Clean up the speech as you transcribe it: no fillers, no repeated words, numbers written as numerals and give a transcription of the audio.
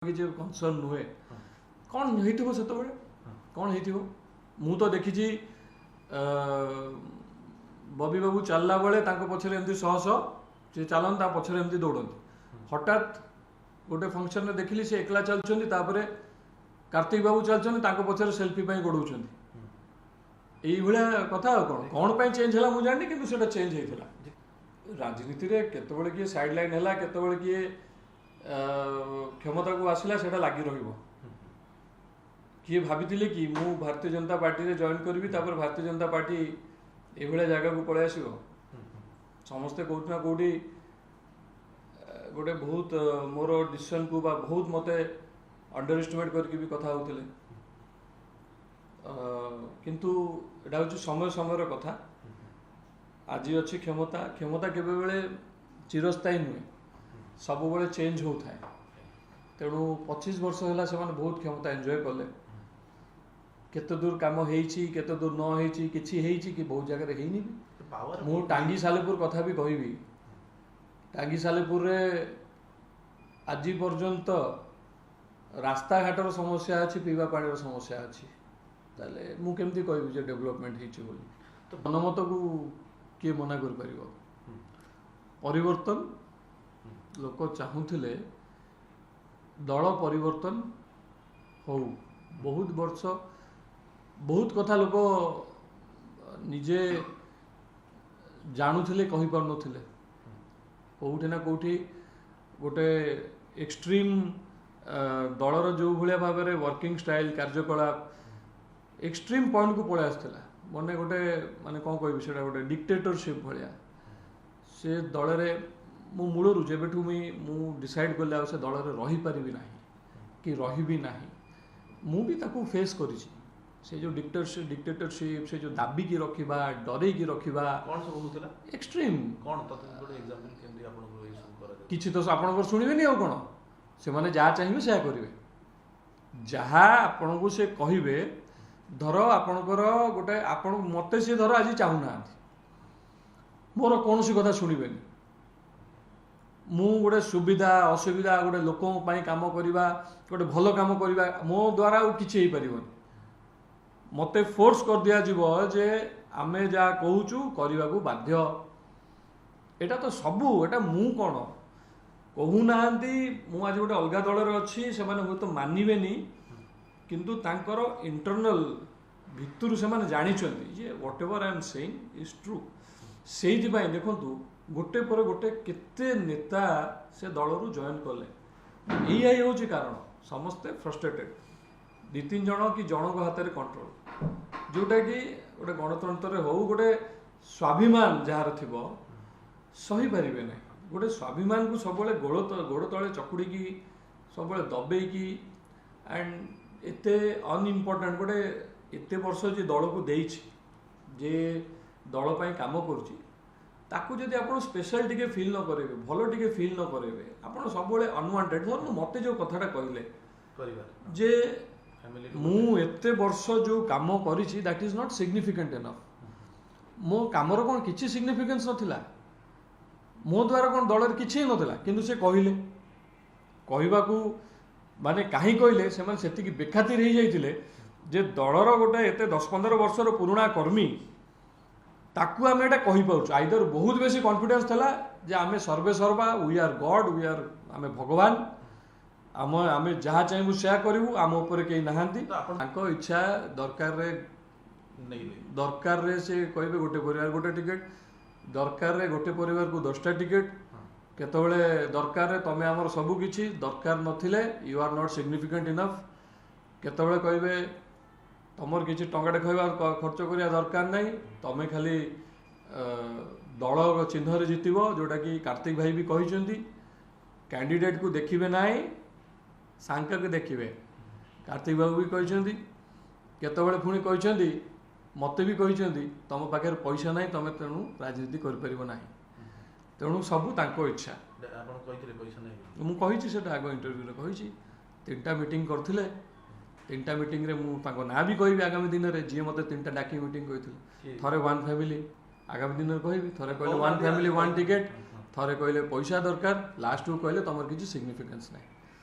କିଛି କନସର୍ନ ନୁହେଁ କ'ଣ ହେଇଥିବ ସେତେବେଳେ କ'ଣ ହେଇଥିବ ମୁଁ ତ ଦେଖିଛି ବବି ବାବୁ ଚାଲିଲା ବେଳେ ତାଙ୍କ ପଛରେ ଏମିତି ଶହ ଶହ ସେ ଚାଲନ୍ତି ତା ପଛରେ ଏମିତି ଦୌଡ଼ନ୍ତି ହଠାତ୍ ଗୋଟେ ଫଙ୍କସନରେ ଦେଖିଲି ସେ ଏକଲା ଚାଲୁଛନ୍ତି ତାପରେ କାର୍ତ୍ତିକ ବାବୁ ଚାଲୁଛନ୍ତି ତାଙ୍କ ପଛରେ ସେଲ୍ଫି ପାଇଁ ଗୋଡ଼ଉଛନ୍ତି ଏଇଭଳିଆ କଥା ଆଉ କ'ଣ ପାଇଁ ଚେଞ୍ଜ ହେଲା ମୁଁ ଜାଣିନି କିନ୍ତୁ ସେଇଟା ଚେଞ୍ଜ ହେଇଥିଲା ରାଜନୀତିରେ କେତେବେଳେ କିଏ ସାଇଡ୍ ଲାଇନ୍ ହେଲା କେତେବେଳେ କିଏ क्षमता को आसला से लगी किए भाभी कि मु भारतीय जनता पार्टी रे जॉइन करी भारतीय जनता पार्टी ये जगह को पलि आस समस्ते कौटना कौटी गोटे बहुत मोर डिसीजन को बहुत मते अंडर एस्टिमेट करके भी कथा होते किंतु एटा हूँ समय समय कथा आज अच्छी क्षमता क्षमता केबे बेले चिरस्थायी नुहे सब बड़े चेंज होता है तेणु 25 वर्ष है से बहुत क्षमता एंजॉय कले केते दूर काम होती केते दूर न होती कि बहुत जगह है मु टांगी सालेपुर कथा भी कहबी टांगी सालेपुर रे आज पर्यंत रास्ता घाटर समस्या अच्छी पीवा पानी समस्या अच्छी ताले मु केमती कहबी जे डेवलपमेंट होती बोली तो जनमत को किए मना कर परिबो परिवर्तन लोक चाहूले दल परिवर्तन हो बहुत वर्ष बहुत कथा लोक निजे जानूले कही पार नथिले कोठी ना कोठी गोटे एक्सट्रीम दलर जो भाया भाव में वर्किंग स्टाइल कार्यकलाप एक्सट्रीम पॉइंट को पलि आसला मैंने गोटे माने कौन कह से गोटे डिक्टेटरशिप भाया से दल में मो मूलरू जेबेठू मु डिसाइड कले से दल में रही पारिबी नाही कि रही ना मु भी ताकू फेस करी से जो डिक्टेटरशिप से जो दाबी की रखा डरे की रखा कौन सब होतला एक्सट्रीम कौन तते गोटे एग्जांपल केमदी आपन को ये सब करा किछि तो आपन को सुनिबेनी आ कोन से माने जा चाहिबे से करिवे जहा आपन को से कहिबे धर आपनकर गोटे आपन मते से धर आज चाहू ना मोर कौन सी कथा सुनिबेनी मु गोटे सुविधा असुविधा गोटे लोक काम करवा गोटे भल कम करवा मो द्वारा किसी हो पार मते फोर्स कर दिया जीव जे आमे जा कहूचु करने को बाध्य एटा तो सबू एटा मु कौन कहूना मु आज गोटे अलग दल अच्छी से हूँ तो मानवेनी किंतु तांकर इंटरनल भितर से जानी जे whatever I am saying is true से देखु गोटे पर गोटे केते नेता से दल रु जॉइन कले यही हूँ कारण समस्ते फ्रस्ट्रेटेड दि तीन जन कि जनक हाथ में कंट्रोल जोटा कि गोटे गणतंत्र हो गोटे स्वाभिमान जार थी सही पारे ना गोटे स्वाभिमान को सब गोड़ तले चकुड़ी सब दबेकी एंड एते अनइम्पोर्टेंट गोटे एते वर्ष जे दल को जे दल पाई काम करुच्ची ताकू जदि आप स्पेशल टिके फिल न करेंगे भल टिके फिल न करेंगे आप सब अनवांटेड मत जो कथाटा कहले जे मु एते वर्ष जो काम करी that is not significant enough मो कामर कौन किसी सिग्निफिकेंस नथिला मो द्वारा कौन दल किसी नथिला किंतु से कहले कहवा को माने कहीं कहले से माने सेतिकी बेखातिर हो जाइतिले जे दलर गोटे एते 10-15 वर्षर पुराना कर्मी ताकू आम एटा कहि पाउछु आइदर बहुत बेसी कॉन्फिडेंस थला जे आमे सर्वे सर्वा we are god we are आमे भगवान आमे जहाँ चाहबू से करूँ आम उपर कहीं नहांती ताको इच्छा दरकार रे से कहबे गोटे परिवार गोटे टिकेट दरकार रे गोटे परिवार को 10टा टिकेट केतबेले दरकार रे तमे हमर सबु किछि दरकार नथिले you are not significant enough केतबेले कहबे तमर किसी टंकाटे खाइबा खर्च करिया दरकार नहीं तमें खाली दल चिन्ह जितब जोटा कि कार्तिक भाई भी कहते कैंडिडेट को देखिए ना सांक के देखिए कार्तिक बाबू भी कहते केतबेले पुणी कहते मत भी कहते तुम पाखे पैसा ना तुम तेणु राजनीति कर ना तेणु सबू इच्छा मुझे आग इंटरव्यू कही 3टा मीटिंग करथिले 3टा मीटिंग रे मु ताको ना भी कहबी आगामी दिन रे जे मते 3टा डाकी मीटिंग कहिथिले थरे वन फैमिली आगामी दिन रे कहबी थरे कहले वन फैमिली वन टिकेट थरे कहले पैसा दरकार लास्ट को कहले तमर किछि सिग्निफिकेंस नाही।